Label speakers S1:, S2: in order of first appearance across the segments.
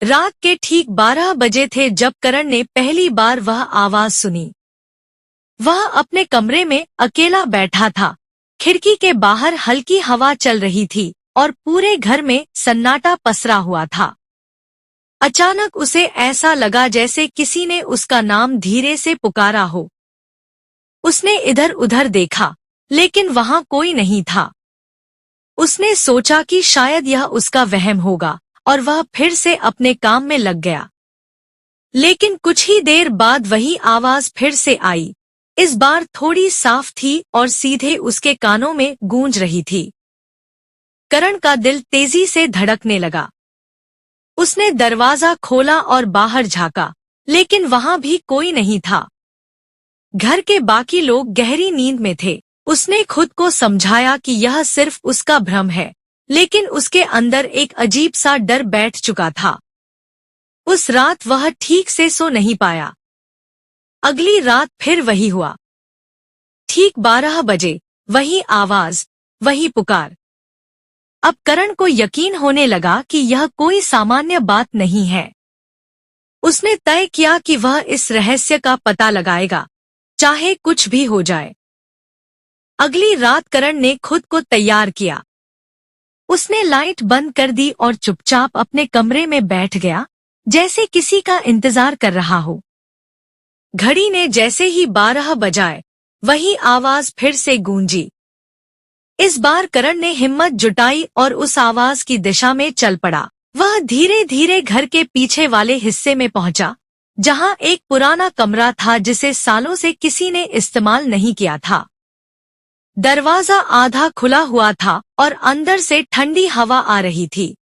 S1: रात के ठीक 12 बजे थे जब करण ने पहली बार वह आवाज सुनी। वह अपने कमरे में अकेला बैठा था। खिड़की के बाहर हल्की हवा चल रही थी और पूरे घर में सन्नाटा पसरा हुआ था। अचानक उसे ऐसा लगा जैसे किसी ने उसका नाम धीरे से पुकारा हो। उसने इधर उधर देखा, लेकिन वहां कोई नहीं था। उसने सोचा कि शायद यह उसका वहम होगा और वह फिर से अपने काम में लग गया। लेकिन कुछ ही देर बाद वही आवाज फिर से आई। इस बार थोड़ी साफ थी और सीधे उसके कानों में गूंज रही थी। करण का दिल तेजी से धड़कने लगा। उसने दरवाजा खोला और बाहर झांका, लेकिन वहां भी कोई नहीं था। घर के बाकी लोग गहरी नींद में थे। उसने खुद को समझाया कि यह सिर्फ उसका भ्रम है, लेकिन उसके अंदर एक अजीब सा डर बैठ चुका था। उस रात वह ठीक से सो नहीं पाया। अगली रात फिर वही हुआ। ठीक 12 बजे, वही आवाज, वही पुकार। अब करण को यकीन होने लगा कि यह कोई सामान्य बात नहीं है। उसने तय किया कि वह इस रहस्य का पता लगाएगा, चाहे कुछ भी हो जाए। अगली रात करण ने खुद को तैयार किया। उसने लाइट बंद कर दी और चुपचाप अपने कमरे में बैठ गया, जैसे किसी का इंतजार कर रहा हो। घड़ी ने जैसे ही 12 बजाए, वही आवाज फिर से गूंजी। इस बार करण ने हिम्मत जुटाई और उस आवाज की दिशा में चल पड़ा। वह धीरे धीरे घर के पीछे वाले हिस्से में पहुंचा, जहां एक पुराना कमरा था जिसे सालों से किसी ने इस्तेमाल नहीं किया था। दरवाजा आधा खुला हुआ था और अंदर से ठंडी हवा आ रही थी।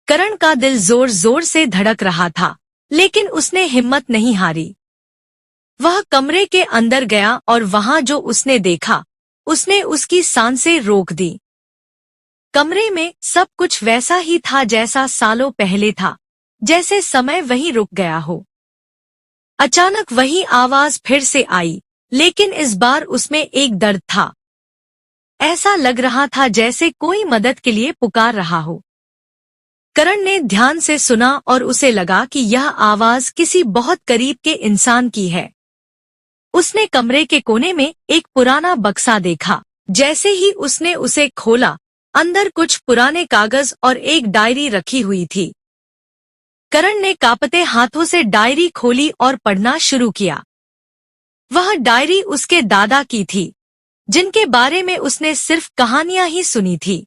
S1: करण का दिल जोर जोर से धड़क रहा था, लेकिन उसने हिम्मत नहीं हारी। वह कमरे के अंदर गया और वहां जो उसने देखा, उसने उसकी सांसें रोक दी। कमरे में सब कुछ वैसा ही था जैसा सालों पहले था, जैसे समय वहीं रुक गया हो। अचानक वही आवाज फिर से आई, लेकिन इस बार उसमें एक दर्द था। ऐसा लग रहा था जैसे कोई मदद के लिए पुकार रहा हो। करण ने ध्यान से सुना और उसे लगा कि यह आवाज किसी बहुत करीब के इंसान की है। उसने कमरे के कोने में एक पुराना बक्सा देखा। जैसे ही उसने उसे खोला, अंदर कुछ पुराने कागज और एक डायरी रखी हुई थी। करण ने कांपते हाथों से डायरी खोली और पढ़ना शुरू किया। वह डायरी उसके दादा की थी, जिनके बारे में उसने सिर्फ कहानियां ही सुनी थी।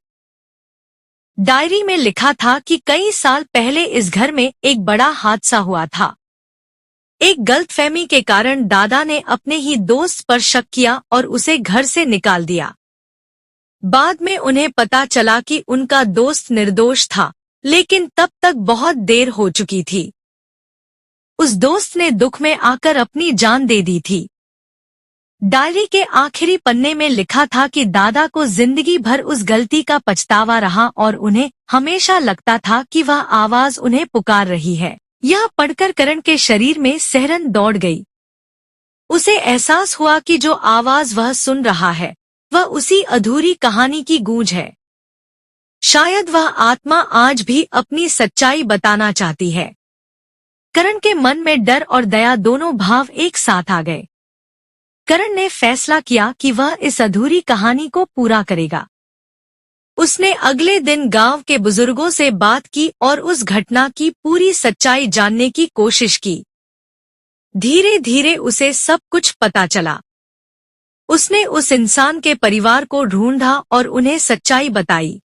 S1: डायरी में लिखा था कि कई साल पहले इस घर में एक बड़ा हादसा हुआ था। एक गलतफहमी के कारण दादा ने अपने ही दोस्त पर शक किया और उसे घर से निकाल दिया। बाद में उन्हें पता चला कि उनका दोस्त निर्दोष था, लेकिन तब तक बहुत देर हो चुकी थी। उस दोस्त ने दुख में आकर अपनी जान दे दी थी। डायरी के आखिरी पन्ने में लिखा था कि दादा को जिंदगी भर उस गलती का पछतावा रहा और उन्हें हमेशा लगता था कि वह आवाज उन्हें पुकार रही है। यह पढ़कर करण के शरीर में सिहरन दौड़ गई। उसे एहसास हुआ कि जो आवाज वह सुन रहा है, वह उसी अधूरी कहानी की गूंज है। शायद वह आत्मा आज भी अपनी सच्चाई बताना चाहती है। करण के मन में डर और दया दोनों भाव एक साथ आ गए। करण ने फैसला किया कि वह इस अधूरी कहानी को पूरा करेगा। उसने अगले दिन गांव के बुजुर्गों से बात की और उस घटना की पूरी सच्चाई जानने की कोशिश की। धीरे धीरे उसे सब कुछ पता चला। उसने उस इंसान के परिवार को ढूंढा और उन्हें सच्चाई बताई।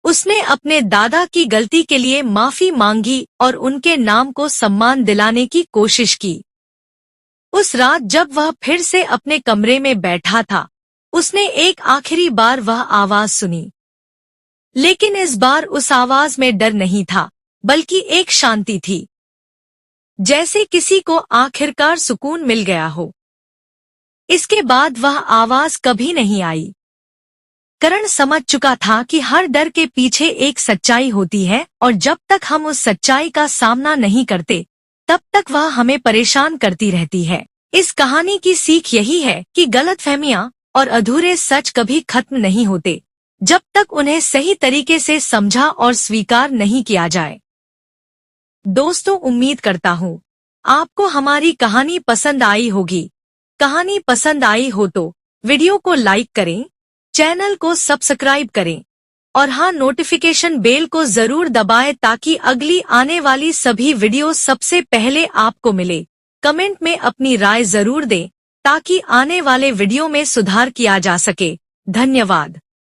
S1: उसने अपने दादा की गलती के लिए माफी मांगी और उनके नाम को सम्मान दिलाने की कोशिश की। उस रात जब वह फिर से अपने कमरे में बैठा था, उसने एक आखिरी बार वह आवाज सुनी। लेकिन इस बार उस आवाज में डर नहीं था, बल्कि एक शांति थी। जैसे किसी को आखिरकार सुकून मिल गया हो। इसके बाद वह आवाज कभी नहीं आई। करण समझ चुका था कि हर डर के पीछे एक सच्चाई होती है और जब तक हम उस सच्चाई का सामना नहीं करते, तब तक वह हमें परेशान करती रहती है। इस कहानी की सीख यही है कि गलतफहमियां और अधूरे सच कभी खत्म नहीं होते, जब तक उन्हें सही तरीके से समझा और स्वीकार नहीं किया जाए। दोस्तों, उम्मीद करता हूँ आपको हमारी कहानी पसंद आई होगी। कहानी पसंद आई हो तो वीडियो को लाइक करें, चैनल को सब्सक्राइब करें और हाँ, नोटिफिकेशन बेल को जरूर दबाएं ताकि अगली आने वाली सभी वीडियो सबसे पहले आपको मिले। कमेंट में अपनी राय जरूर दें ताकि आने वाले वीडियो में सुधार किया जा सके। धन्यवाद।